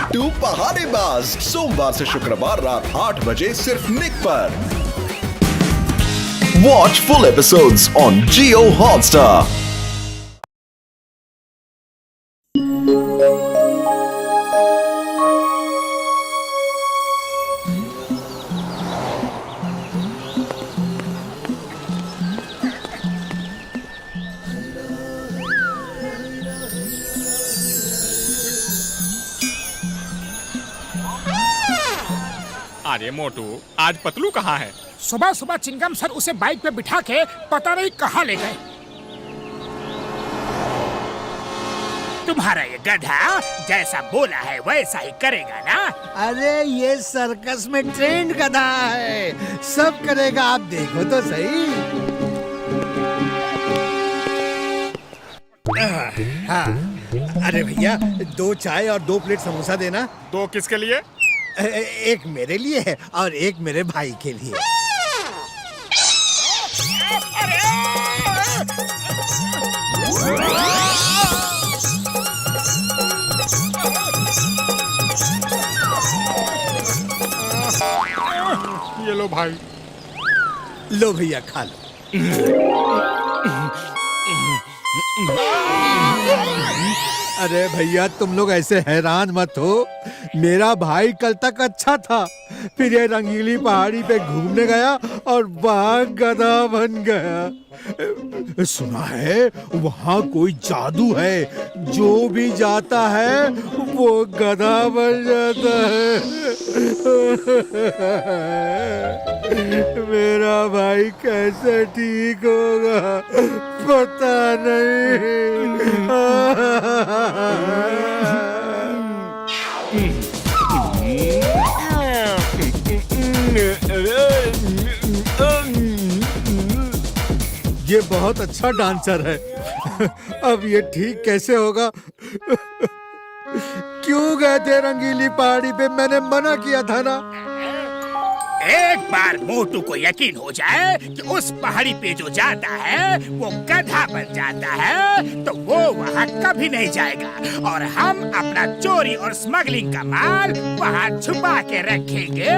मोटू पहाड़ीबाज सोमवार से शुक्रवार रात 8 बजे सिर्फ निक पर। Watch full episodes on Jio Hotstar. अरे मोटू, आज पतलू कहाँ है? सुबह सुबह चिंगम सर उसे बाइक पे बिठा के पता नहीं कहाँ ले गए। तुम्हारा ये गधा जैसा बोला है वैसा ही करेगा ना? अरे ये सर्कस में ट्रेंड गधा है, सब करेगा, आप देखो तो सही। हाँ, अरे भैया 2 चाय और 2 प्लेट समोसा देना। 2 किसके लिए? एक मेरे लिए है और एक मेरे भाई के लिए। ये लो भाई। लो भैया खा लो। अरे भैया तुम लोग ऐसे हैरान मत हो, मेरा भाई कल तक अच्छा था, फिर ये रंगीली पहाड़ी पे घूमने गया और वहां गधा बन गया। सुना है वहां कोई जादू है, जो भी जाता है वो गधा बन जाता है। मेरा भाई कैसे ठीक होगा पता नहीं। ये बहुत अच्छा डांसर है। अब ये ठीक कैसे होगा? क्यों गए थे रंगीली पहाड़ी पे? मैंने मना किया था ना। एक बार मोटू को यकीन हो जाए कि उस पहाड़ी पे जो जाता है वो गधा बन जाता है तो वो वहाँ कभी नहीं जाएगा और हम अपना चोरी और स्मगलिंग का माल वहाँ छुपा के रखेंगे।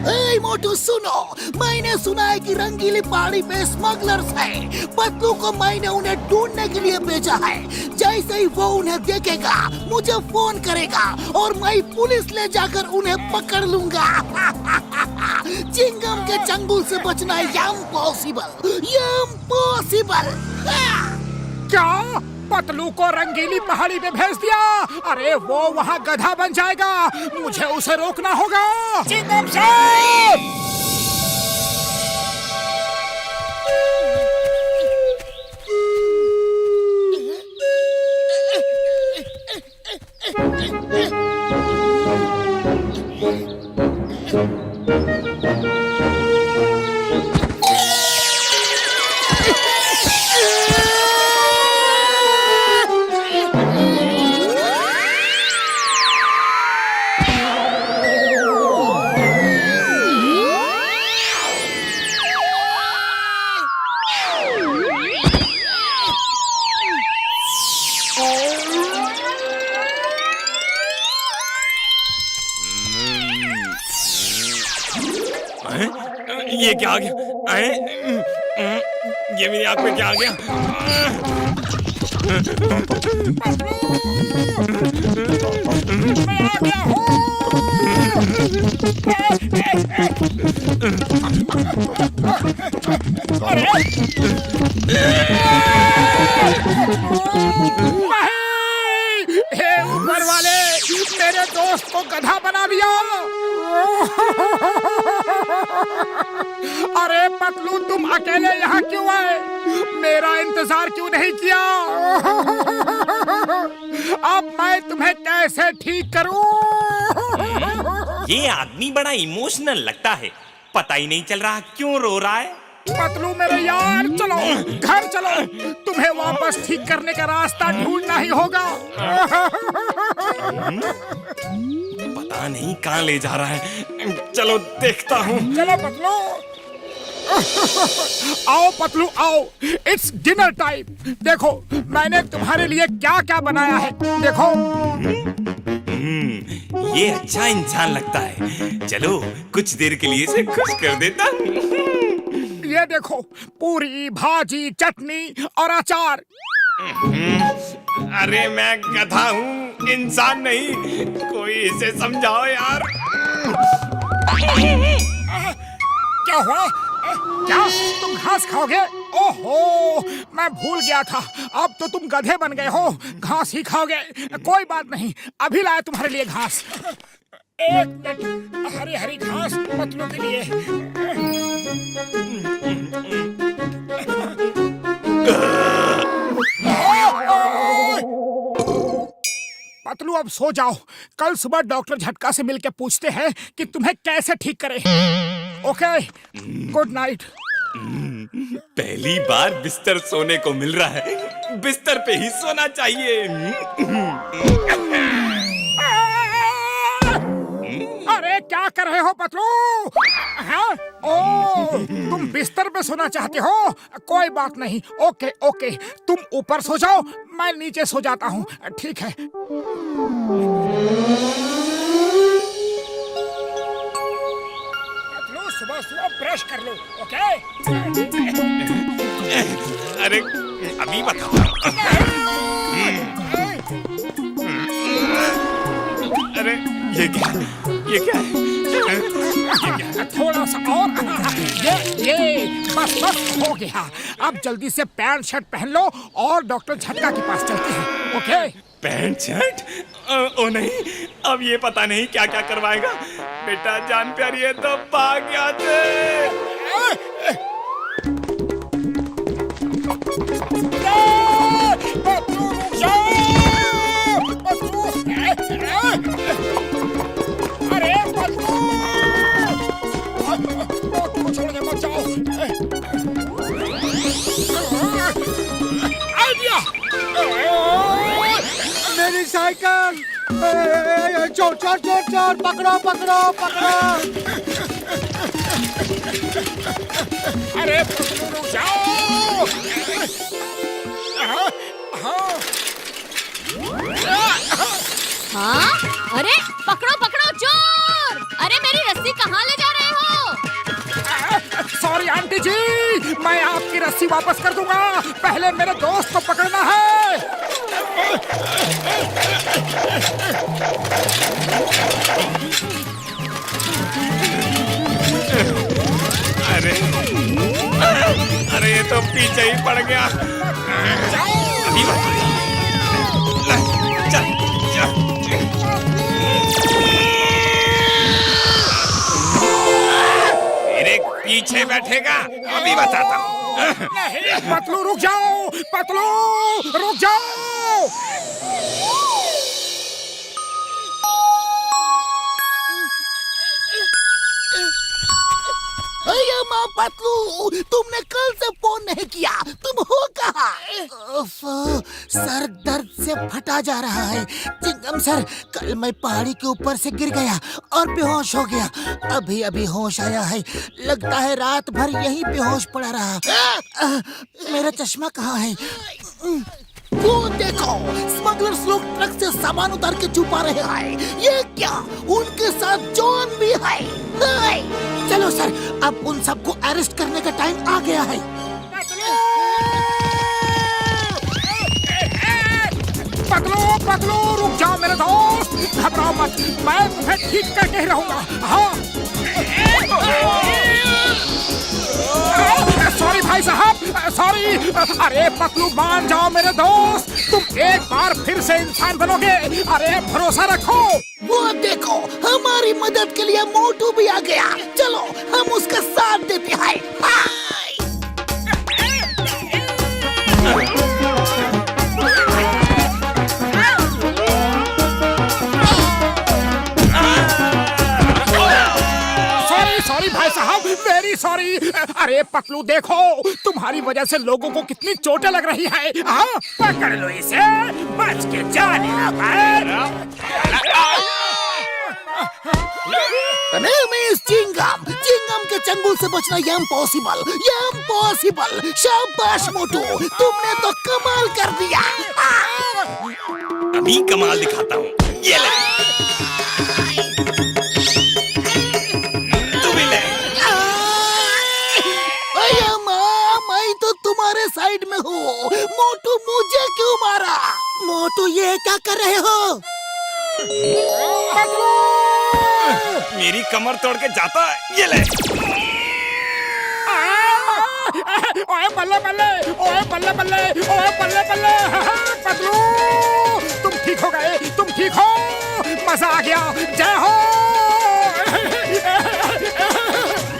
ए मोटू सुनो, मैंने सुना है कि रंगीली पहाड़ी पे स्मगलर्स हैं। पतलू को मैंने उन्हें ढूंढने के लिए भेजा है। जैसे ही वो उन्हें देखेगा मुझे फोन करेगा और मैं पुलिस ले जाकर उन्हें पकड़ लूंगा। चिंगम के चंगुल से बचना इम्पॉसिबल। क्या पतलू को रंगीली पहाड़ी पे भेज दिया? अरे वो वहाँ गधा बन जाएगा, मुझे उसे रोकना होगा। चिंगम साहब! ये क्या आ गया? ये मेरी आंख में क्या आ गया? मैं आ गया हूँ। हे ऊपर वाले, मेरे दोस्त को गधा बना दिया। अरे पतलू, तुम अकेले यहाँ क्यों आए? मेरा इंतजार क्यों नहीं किया? अब मैं तुम्हें कैसे ठीक करूं? ये आदमी बड़ा इमोशनल लगता है, पता ही नहीं चल रहा क्यों रो रहा है। पतलू मेरे यार, चलो घर चलो, तुम्हें वापस ठीक करने का रास्ता ढूंढना ही होगा। पता नहीं कहाँ ले जा रहा है, चलो देखता हूँ। चलो पतलू। आओ पतलू आओ, इट्स डिनर टाइम। देखो मैंने तुम्हारे लिए क्या क्या बनाया है, देखो। ये अच्छा इंसान लगता है। चलो कुछ देर के लिए इसे खुश कर देता हूँ। ये देखो, पूरी भाजी चटनी और अचार। अरे मैं गधा हूँ, इंसान नहीं। कोई इसे समझाओ यार। क्या हुआ? क्या तुम घास खाओगे? ओहो, मैं भूल गया था, अब तो तुम गधे बन गए हो, घास ही खाओगे। कोई बात नहीं, अभी लाया तुम्हारे लिए घास। एक मिनट, हरी हरी घास पतलू के लिए। पतलू अब सो जाओ, कल सुबह डॉक्टर झटका से मिलके पूछते हैं कि तुम्हें कैसे ठीक करें। Okay, good night. पहली बार बिस्तर सोने को मिल रहा है, बिस्तर पे ही सोना चाहिए। अरे क्या कर रहे हो पतलू? हाँ? ओ, तुम बिस्तर पे सोना चाहते हो? कोई बात नहीं, ओके ओके, तुम ऊपर सो जाओ, मैं नीचे सो जाता हूँ। ठीक है। पतलू सुबह सुबह ब्रश कर लो, ओके? अरे अभी बताओ। अरे ये क्या है? ये क्या है? थोड़ा सा और। ये बस बस हो गया। अब जल्दी से पैंट शर्ट पहन लो और डॉक्टर झटका के पास चलते हैं, ओके? Pant shirt? ओ नहीं, अब ये पता नहीं क्या क्या करवाएगा। बेटा जान प्यारी है तो भाग जाते। अरे पतलू छोड़ने मत जाओ। आइडिया, मेरी साइकिल! चोर चोर चोर चोर, पकड़ो पकड़ो पकड़ो! अरे पतलू रुक जाओ। हाँ? अरे पकड़ो पकड़ो चोर! अरे मेरी रस्सी कहाँ ले जा रहे हो? सॉरी आंटी जी, मैं आपकी रस्सी वापस कर दूंगा, पहले मेरे दोस्त को पकड़ना है। अरे अरे ये तो पीछे ही पड़ गया। अभी चल चल। मेरे पीछे बैठेगा, अभी बताता हूँ। नहीं पतलू रुक जाओ, पतलू रुक जाओ। माँ पतलू, तुमने कल से फोन नहीं किया, तुम हो कहाँ? सर दर्द से फटा जा रहा है। चिंगम सर, कल मैं पहाड़ी के ऊपर से गिर गया और बेहोश हो गया। अभी अभी होश आया है, लगता है रात भर यहीं बेहोश पड़ा रहा। मेरा चश्मा कहाँ है? वो देखो, स्मगलर्स लोग ट्रक से सामान उतार के छुपा रहे हैं। ये क्या, उनके साथ जॉन भी है? चलो सर, अब उन सबको अरेस्ट करने का टाइम आ गया है। पतलू पतलू रुक जाओ मेरे दोस्त, घबराओ मत, मैं तुम्हें ठीक करके ही रहूंगा। हाँ सॉरी भाई साहब, सॉरी। अरे पतलू मान जाओ मेरे दोस्त, तुम एक बार फिर से इंसान बनोगे। अरे भरोसा रखो। वो देखो, हमारी मदद के लिए मोटू भी आ गया। चलो हम उसका साथ देते हैं। सॉरी भाई साहब, वेरी सॉरी। अरे पतलू देखो, तुम्हारी वजह से लोगों को कितनी चोटें लग रही है। हाँ पकड़ लो इसे, बच के जाने The name is Chingam. Chingam के चंगुल से बचना ये इम्पॉसिबल, ये इम्पॉसिबल। शाबाश मोटू, तुमने तो कमाल कर दिया। अभी कमाल दिखाता हूँ, ये ले। तू भी ले। अया माँ, मैं तो तुम्हारे साइड में हूँ। मोटू मुझे क्यों मारा? मोटू ये क्या कर रहे हो? मेरी कमर तोड़ के जाता है, ये ले। ओए बल्ले बल्ले, ओए बल्ले बल्ले, ओए बल्ले बल्ले। पतलू, तुम ठीक हो गए, तुम ठीक हो, मजा आ गया, जय हो।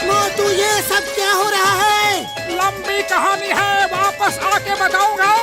मोटू ये सब क्या हो रहा है? लंबी कहानी है, वापस आके बताऊंगा।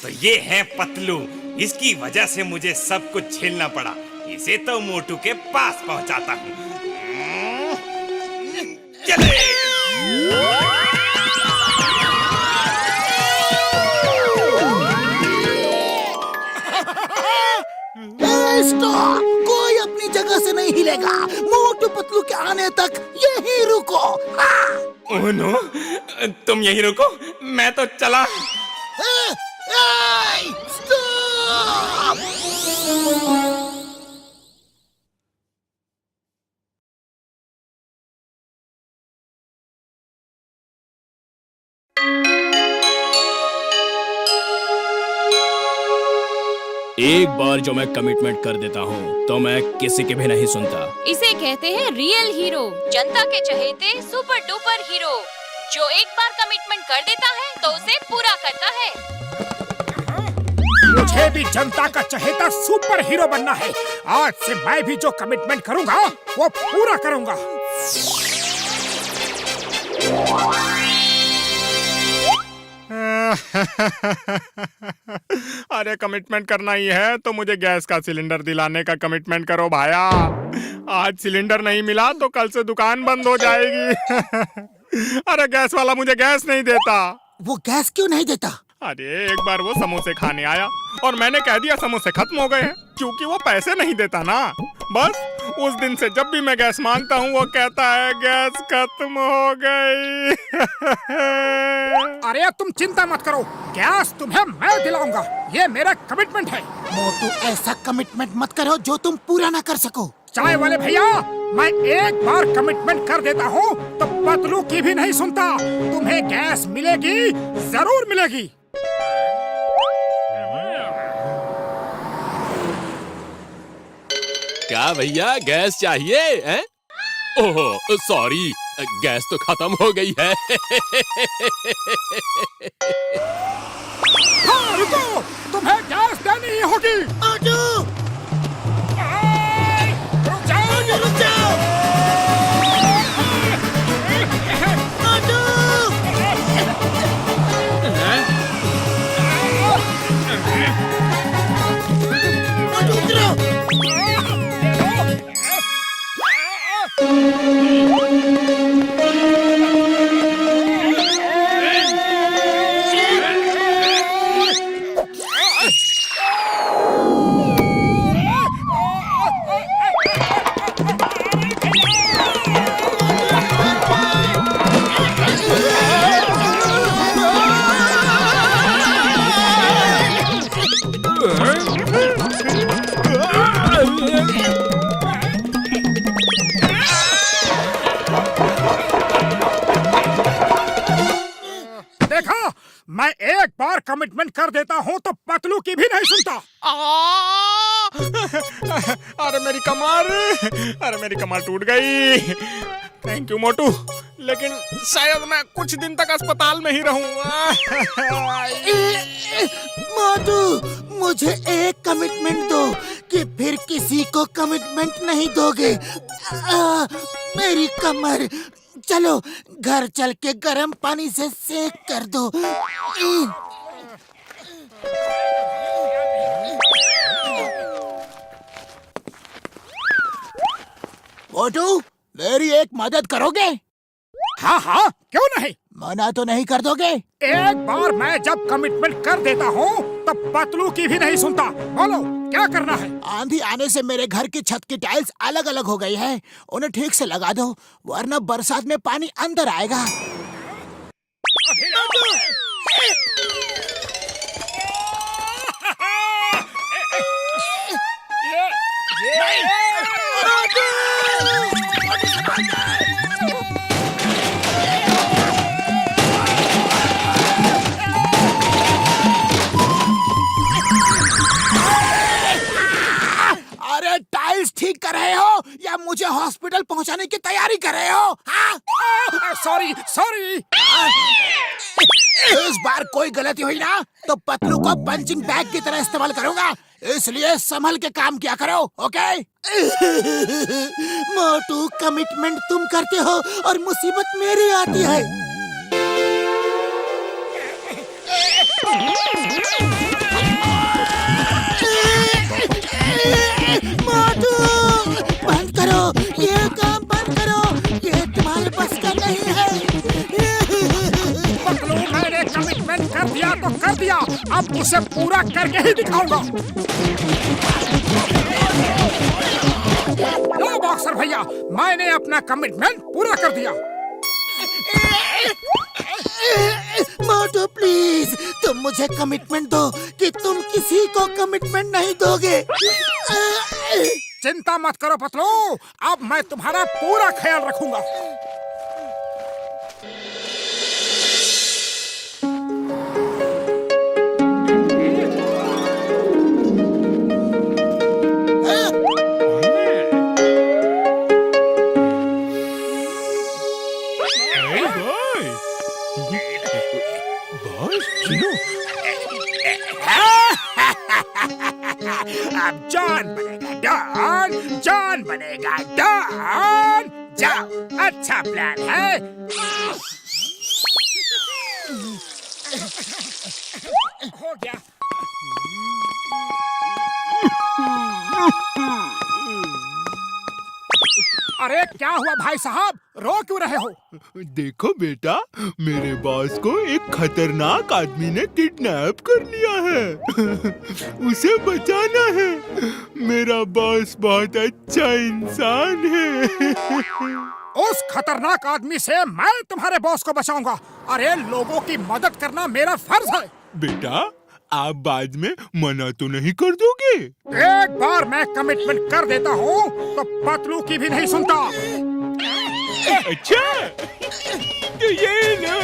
तो ये है पतलू, इसकी वजह से मुझे सब कुछ झेलना पड़ा। इसे तो मोटू के पास पहुंचाता हूँ। चले। स्टॉप! कोई अपनी जगह से नहीं हिलेगा। मोटू पतलू के आने तक यहीं रुको। ओह नो, तुम यहीं रुको, मैं तो चला। स्टॉप! एक बार जो मैं कमिटमेंट कर देता हूँ तो मैं किसी के भी नहीं सुनता। इसे कहते हैं रियल हीरो, जनता के चहेते सुपर डुपर हीरो, जो एक बार कमिटमेंट कर देता है तो उसे पूरा करता है। मुझे भी जनता का चहेता सुपर हीरो बनना है। आज से मैं भी जो कमिटमेंट करूंगा वो पूरा करूंगा। अरे कमिटमेंट करना ही है तो मुझे गैस का सिलेंडर दिलाने का कमिटमेंट करो भाया। आज सिलेंडर नहीं मिला तो कल से दुकान बंद हो जाएगी। अरे गैस वाला मुझे गैस नहीं देता। वो गैस क्यों नहीं देता? अरे एक बार वो समोसे खाने आया और मैंने कह दिया समोसे खत्म हो गए हैं, क्योंकि वो पैसे नहीं देता ना। बस उस दिन से जब भी मैं गैस मांगता हूँ वो कहता है गैस खत्म हो गई। अरे तुम चिंता मत करो, गैस तुम्हें मैं दिलाऊंगा, ये मेरा कमिटमेंट है। मोटू ऐसा कमिटमेंट मत करो जो तुम पूरा ना कर सको। चाय वाले भैया, मैं एक बार कमिटमेंट कर देता हूँ तो पतलू की भी नहीं सुनता। तुम्हें गैस मिलेगी, जरूर मिलेगी। क्या भैया, गैस चाहिए हैं? ओहो सॉरी, गैस तो खत्म हो गई है। हाँ रुको, तुम्हें गैस देनी ही होगी। मोटू! रुक जाओ, रुक जाओ! मोटू! मोटू उतरो! देखा, मैं एक बार कमिटमेंट कर देता हूँ तो पतलू की भी नहीं सुनता। अरे मेरी कमर, अरे मेरी कमर टूट गई। थैंक यू मोटू, लेकिन शायद मैं कुछ दिन तक अस्पताल में ही रहूंगा। मोटू, मुझे एक कमिटमेंट दो कि फिर किसी को कमिटमेंट नहीं दोगे। मेरी कमर, चलो घर चल के गर्म पानी से सेक कर दो। मोटू, मेरी एक मदद करोगे? हाँ हाँ, क्यों नहीं। मना तो नहीं कर दोगे? एक बार मैं जब कमिटमेंट कर देता हूँ तब पतलू की भी नहीं सुनता। बोलो क्या करना है? आंधी आने से मेरे घर की छत की टाइल्स अलग अलग हो गई है। उन्हें ठीक से लगा दो, वरना बरसात में पानी अंदर आएगा। अरे टाइल्स ठीक कर रहे हो या मुझे हॉस्पिटल पहुंचाने की तैयारी कर रहे हो? हाँ? Sorry sorry. इस बार कोई गलती हुई ना तो पतलू को पंचिंग बैग की तरह इस्तेमाल करूंगा, इसलिए संभल के काम किया करो, ओके? मोटू, कमिटमेंट तुम करते हो और मुसीबत मेरी आती है। मोटू, बंद करो, ये काम बंद करो, ये तुम्हारे बस का नहीं है। पतलू, मैंने कमिटमेंट कर दिया तो कर दिया, अब उसे पूरा करके ही दिखाऊंगा। लो बॉक्सर भैया, मैंने अपना कमिटमेंट पूरा कर दिया। मोटू प्लीज, तुम मुझे कमिटमेंट दो कि तुम किसी को कमिटमेंट नहीं दोगे। चिंता मत करो पतलू, अब मैं तुम्हारा पूरा ख्याल रखूंगा। अब जॉन बनेगा डॉन, जॉन बनेगा डॉन। जाओ, अच्छा प्लान है। हो गया। अरे क्या हुआ भाई साहब, रो क्यों रहे हो? देखो बेटा, मेरे बॉस को एक खतरनाक आदमी ने किडनैप कर लिया है। उसे बचाना है। मेरा बॉस बहुत अच्छा इंसान है। उस खतरनाक आदमी से मैं तुम्हारे बॉस को बचाऊंगा। अरे लोगों की मदद करना मेरा फर्ज है। बेटा, आप बाद में मना तो नहीं कर दोगे? एक बार मैं कमिटमेंट कर देता हूँ तो पतलू की भी नहीं सुनता। अच्छा, तो ये लो।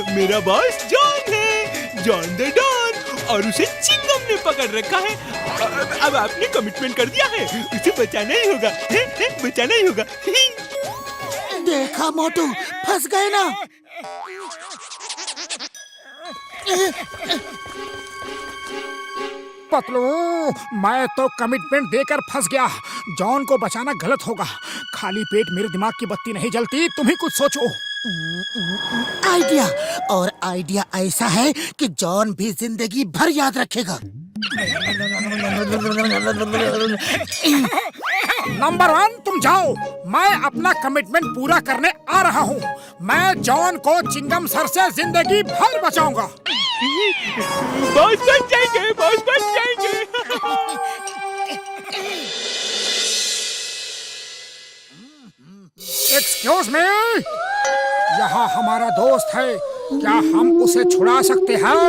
मेरा बॉस जॉन है, जॉन द डॉन, और उसे चिंगम ने पकड़ रखा है। अब आपने कमिटमेंट कर दिया है, उसे बचाना ही होगा, बचाना ही होगा। देखा मोटू, फंस गए ना। पतलू, मैं तो कमिटमेंट देकर फंस गया। जॉन को बचाना गलत होगा। खाली पेट मेरे दिमाग की बत्ती नहीं जलती, तुम ही कुछ सोचो। आइडिया, और आइडिया ऐसा है कि जॉन भी जिंदगी भर याद रखेगा। नंबर 1, तुम जाओ, मैं अपना कमिटमेंट पूरा करने आ रहा हूँ। मैं जॉन को चिंगम सर से जिंदगी भर बचाऊंगा। बॉस बच जाएंगे, बॉस बच जाएंगे। एक्सक्यूज मी, यहाँ हमारा दोस्त है, क्या हम उसे छुड़ा सकते हैं?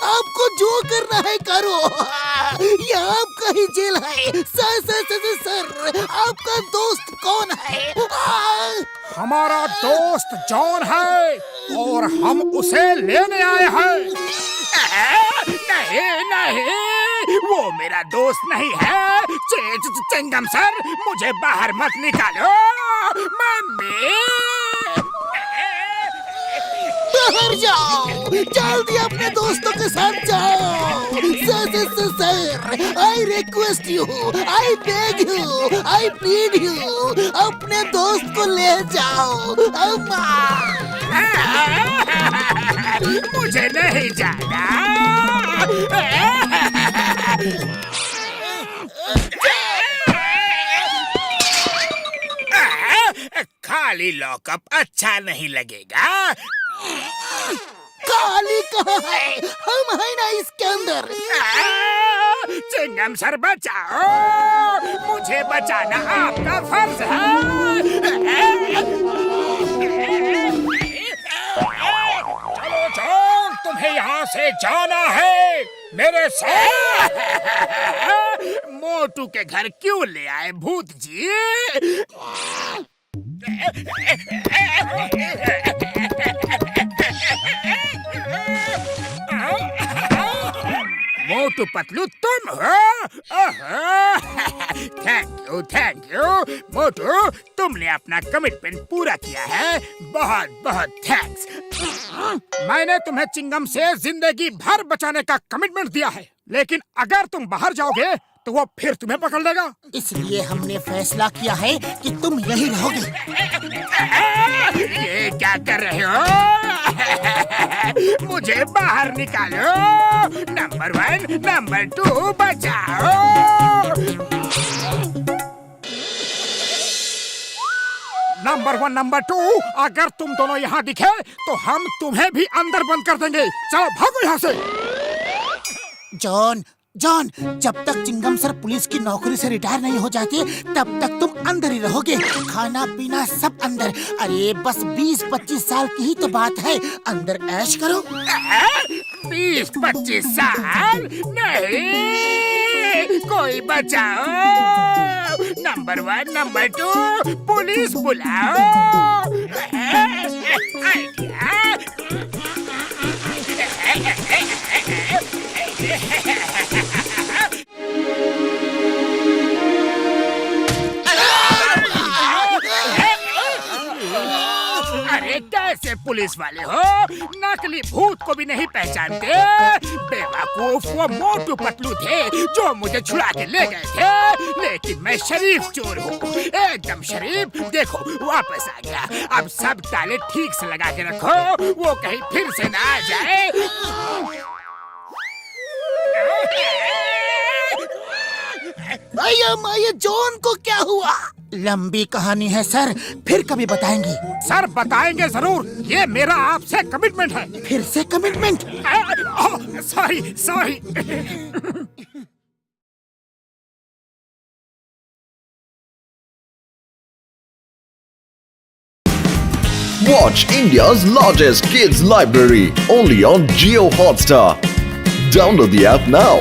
आपको जो करना है करो, ये आपका ही जेल है। सर, आपका दोस्त कौन है? हमारा दोस्त जॉन है और हम उसे लेने आए हैं। नहीं, वो मेरा दोस्त नहीं है। चिंगम सर, मुझे बाहर मत निकालो। मम्मी, बाहर जाओ, जल्दी अपने दोस्तों के साथ जाओ। Sir, I request you, I beg you, I plead you, अपने दोस्त को ले जाओ। मुझे नहीं जाना। खाली लॉकअप अच्छा नहीं लगेगा। खाली कहाँ है, हम है ना इसके अंदर। चिंगम सर बचाओ, मुझे बचाना आपका फर्ज है। चलो जॉन, तुम्हें यहाँ से जाना है मेरे साथ। मोटू के घर क्यों ले आए भूत जी? मोटू पतलू तुम हो? थैंक यू मोटू, तुमने अपना कमिटमेंट पूरा किया है, बहुत बहुत थैंक्स। मैंने तुम्हें चिंगम से जिंदगी भर बचाने का कमिटमेंट दिया है, लेकिन अगर तुम बाहर जाओगे तो वो फिर तुम्हें पकड़ लेगा। इसलिए हमने फैसला किया है कि तुम यही रहोगे। ये क्या कर रहे हो? मुझे बाहर निकालो। नंबर 1, नंबर 2 बचाओ। नंबर 1, नंबर 2, अगर तुम दोनों यहाँ दिखे तो हम तुम्हें भी अंदर बंद कर देंगे। चलो भागो यहाँ से। जॉन, जब तक चिंगम सर पुलिस की नौकरी से रिटायर नहीं हो जाते तब तक तुम अंदर ही रहोगे, खाना पीना सब अंदर। अरे बस 20-25 साल की ही तो बात है, अंदर ऐश करो। 20-25 साल नहीं, कोई बचाओ। नंबर 1, नंबर 2, पुलिस बुलाओ। अरे कैसे पुलिस वाले हो, नकली भूत को भी नहीं पहचानते? बेवकूफ, वो मोटू पतलू थे जो मुझे छुड़ा के ले गए थे, लेकिन मैं शरीफ चोर हूँ, एकदम शरीफ। देखो वापस आ गया। अब सब ताले ठीक से लगा के रखो, वो कहीं फिर से ना आ जाए। भैया माया, जॉन को क्या हुआ? लंबी कहानी है सर, फिर कभी बताएंगे। सर बताएंगे जरूर, ये मेरा आपसे कमिटमेंट है। फिर से commitment? Sorry. Watch India's largest kids library only on Jio Hotstar. Download the app now.